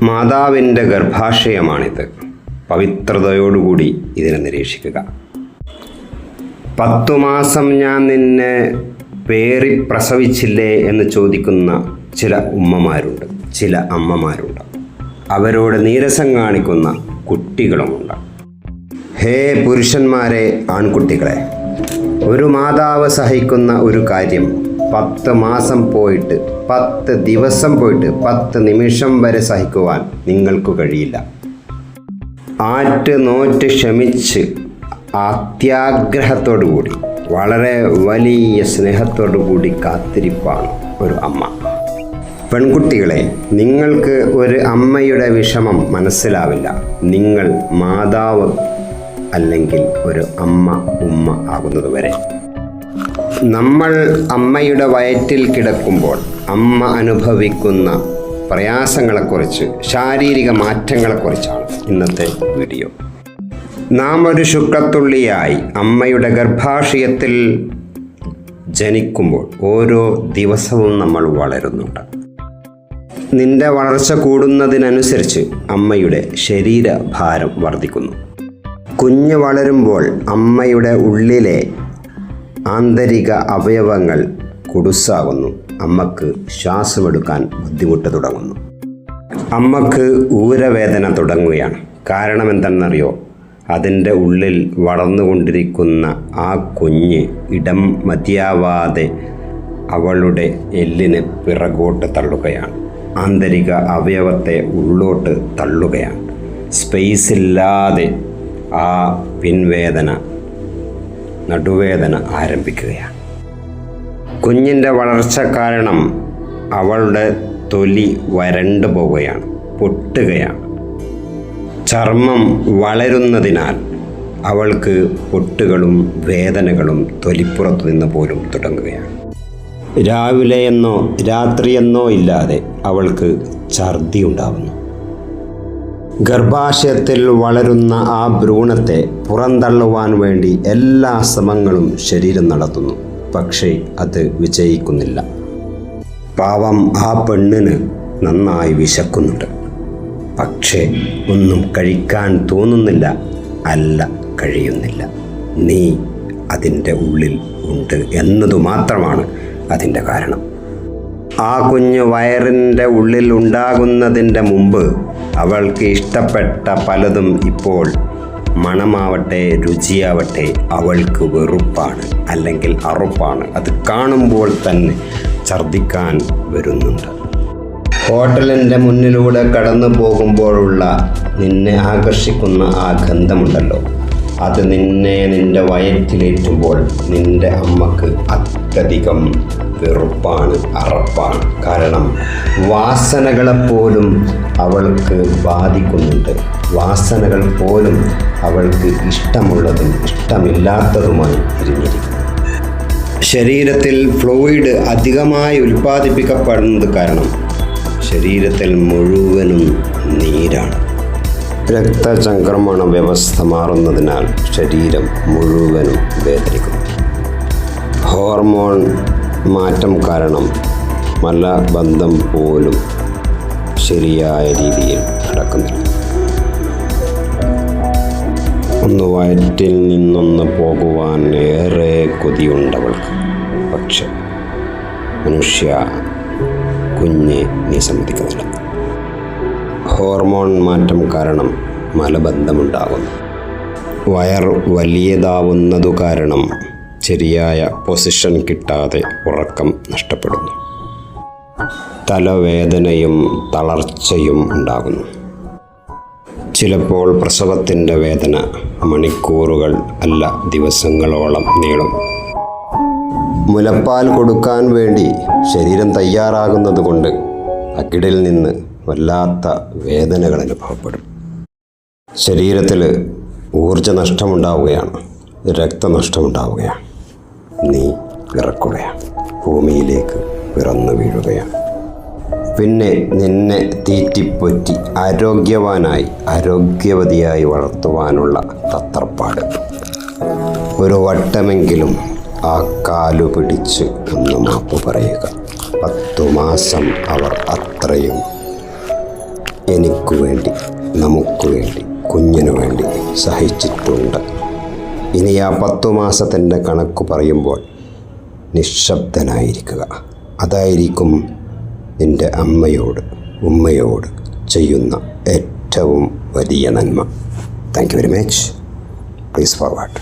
മാതാവിൻ്റെ ഗർഭാശയമാണിത്. പവിത്രതയോടുകൂടി ഇതിനെ നിരീക്ഷിക്കുക. 10 മാസം ഞാൻ നിന്നെ പേറി പ്രസവിച്ചില്ലേ എന്ന് ചോദിക്കുന്ന ചില ഉമ്മമാരുണ്ട്, ചില അമ്മമാരുണ്ട്. അവരോട് നീരസം കാണിക്കുന്ന കുട്ടികളുമുണ്ട്. ഹേ പുരുഷന്മാരെ, ആൺകുട്ടികളെ, ഒരു മാതാവ് സഹിക്കുന്ന ഒരു കാര്യം 10 മാസം പോയിട്ട് 10 ദിവസം പോയിട്ട് 10 നിമിഷം വരെ സഹിക്കുവാൻ നിങ്ങൾക്ക് കഴിയില്ല. നോറ്റ് ക്ഷമിച്ച് അത്യാഗ്രഹത്തോടു കൂടി വളരെ വലിയ സ്നേഹത്തോടു കൂടി കാത്തിരിപ്പാണ് ഒരു അമ്മ. പെൺകുട്ടികളെ, നിങ്ങൾക്ക് ഒരു അമ്മയുടെ വിഷമം മനസ്സിലാവില്ല. നിങ്ങൾ മാതാവ് അല്ലെങ്കിൽ ഒരു ഉമ്മ ആകുന്നതുവരെ. നമ്മൾ അമ്മയുടെ വയറ്റിൽ കിടക്കുമ്പോൾ അമ്മ അനുഭവിക്കുന്ന പ്രയാസങ്ങളെക്കുറിച്ച്, ശാരീരിക മാറ്റങ്ങളെക്കുറിച്ചാണ് ഇന്നത്തെ വീഡിയോ. നാം ഒരു ശുക്ലത്തുള്ളിയായി അമ്മയുടെ ഗർഭാശയത്തിൽ ജനിക്കുമ്പോൾ ഓരോ ദിവസവും നമ്മൾ വളരുന്നുണ്ട്. നിന്റെ വളർച്ച കൂടുന്നതിനനുസരിച്ച് അമ്മയുടെ ശരീരഭാരം വർദ്ധിക്കുന്നു. കുഞ്ഞ് വളരുമ്പോൾ അമ്മയുടെ ഉള്ളിലെ ആന്തരിക അവയവങ്ങൾ കുടുസാകുന്നു. അമ്മക്ക് ശ്വാസമെടുക്കാൻ ബുദ്ധിമുട്ട് തുടങ്ങുന്നു. അമ്മക്ക് ഊരവേദന തുടങ്ങുകയാണ്. കാരണം എന്തെന്നറിയോ? അതിൻ്റെ ഉള്ളിൽ വളർന്നുകൊണ്ടിരിക്കുന്ന ആ കുഞ്ഞ് ഇടം മതിയാവാതെ അവളുടെ എല്ലിന് പിറകോട്ട് തള്ളുകയാണ്. ആന്തരിക അവയവത്തെ ഉള്ളോട്ട് തള്ളുകയാണ്. സ്പേസ് ഇല്ലാതെ ആ പിൻവേദന, നടുവേദന ആരംഭിക്കുകയാണ്. കുഞ്ഞിൻ്റെ വളർച്ച കാരണം അവളുടെ തൊലി വരണ്ടു പോവുകയാണ്, പൊട്ടുകയാണ്. ചർമ്മം വളരുന്നതിനാൽ അവൾക്ക് പൊട്ടുകളും വേദനകളും തൊലിപ്പുറത്തു നിന്ന് പോലും തുടങ്ങുകയാണ്. രാവിലെയെന്നോ രാത്രിയെന്നോ ഇല്ലാതെ അവൾക്ക് ഛർദി ഉണ്ടാവുന്നു. ഗർഭാശയത്തിൽ വളരുന്ന ആ ഭ്രൂണത്തെ പുറന്തള്ളുവാൻ വേണ്ടി എല്ലാ ശ്രമങ്ങളും ശരീരം നടത്തുന്നു. പക്ഷേ അത് വിജയിക്കുന്നില്ല. പാവം ആ പെണ്ണിന് നന്നായി വിശക്കുന്നുണ്ട്. പക്ഷേ ഒന്നും കഴിക്കാൻ തോന്നുന്നില്ല, അല്ല കഴിയുന്നില്ല. നീ അതിൻ്റെ ഉള്ളിൽ ഉണ്ട് എന്നതു മാത്രമാണ് അതിൻ്റെ കാരണം. ആ കുഞ്ഞ് വയറിൻ്റെ ഉള്ളിൽ ഉണ്ടാകുന്നതിൻ്റെ മുമ്പ് അവൾക്ക് ഇഷ്ടപ്പെട്ട പലതും ഇപ്പോൾ മണമാവട്ടെ രുചിയാവട്ടെ അവൾക്ക് വെറുപ്പാണ്, അല്ലെങ്കിൽ അറുപ്പാണ്. അത് കാണുമ്പോൾ തന്നെ ഛർദ്ദിക്കാൻ വരുന്നുണ്ട്. ഹോട്ടലിൻ്റെ മുന്നിലൂടെ കടന്നു പോകുമ്പോഴുള്ള നിന്നെ ആകർഷിക്കുന്ന ആ ഗന്ധമുണ്ടല്ലോ, അത് നിന്റെ വയറ്റിലേറ്റുമ്പോൾ നിന്റെ അമ്മക്ക് അത്യധികം വെറുപ്പാണ്, അറപ്പാണ്. കാരണം വാസനകളെപ്പോലും അവൾക്ക് ബാധിക്കുന്നുണ്ട്. വാസനകൾ പോലും അവൾക്ക് ഇഷ്ടമുള്ളതും ഇഷ്ടമില്ലാത്തതുമായി തിരിഞ്ഞിരിക്കുന്നു. ശരീരത്തിൽ ഫ്ലൂയിഡ് അധികമായി ഉൽപ്പാദിപ്പിക്കപ്പെടുന്നത് കാരണം ശരീരത്തിൽ മുഴുവനും നീരാണ്. രക്തചംക്രമണ വ്യവസ്ഥ മാറുന്നതിനാൽ ശരീരം മുഴുവനും വേദനിക്കുന്നു. ഹോർമോൺ മാറ്റം കാരണം മലബന്ധം പോലും ശരിയായ രീതിയിൽ നടക്കുന്നില്ല. ഒന്ന് വയറ്റിൽ നിന്നൊന്ന് പോകുവാൻ ഏറെ കൊതിയുണ്ടവൾക്ക്. പക്ഷെ മനുഷ്യ കുഞ്ഞെ നീ സമ്മതിക്കുന്നില്ല. ഹോർമോൺ മാറ്റം കാരണം മലബന്ധമുണ്ടാകുന്നു. വയർ വലിയതാവുന്നതു കാരണം ശരിയായ പൊസിഷൻ കിട്ടാതെ ഉറക്കം നഷ്ടപ്പെടുന്നു. തലവേദനയും തളർച്ചയും ഉണ്ടാകുന്നു. ചിലപ്പോൾ പ്രസവത്തിൻ്റെ വേദന മണിക്കൂറുകൾ അല്ല ദിവസങ്ങളോളം നീളും. മുലപ്പാൽ കൊടുക്കാൻ വേണ്ടി ശരീരം തയ്യാറാകുന്നത് കൊണ്ട് അകിടിൽ നിന്ന് വല്ലാത്ത വേദനകൾ അനുഭവപ്പെടും. ശരീരത്തിൽ ഊർജ്ജനഷ്ടമുണ്ടാവുകയാണ്, രക്തനഷ്ടമുണ്ടാവുകയാണ്. നീ വിറക്കുകയാണ്, ഭൂമിയിലേക്ക് പിറന്നു വീഴുകയാണ്. പിന്നെ നിന്നെ തീറ്റിപ്പൊറ്റി ആരോഗ്യവതിയായി വളർത്തുവാനുള്ള തത്രപ്പാട്. ഒരു വട്ടമെങ്കിലും ആ കാലു പിടിച്ച് ഒന്ന് മാപ്പ് പറയുക. 10 മാസം അവർ അത്രയും എനിക്കു വേണ്ടി, നമുക്ക് വേണ്ടി, കുഞ്ഞിനു വേണ്ടി സഹിച്ചിട്ടുണ്ട്. ഇനി ആ 10 മാസത്തിൻ്റെ കണക്ക് പറയുമ്പോൾ നിശബ്ദനായിരിക്കുക. അതായിരിക്കും നിൻ്റെ അമ്മയോട്, ഉമ്മയോട് ചെയ്യുന്ന ഏറ്റവും വലിയ നന്മ. Thank you very much. Please forward.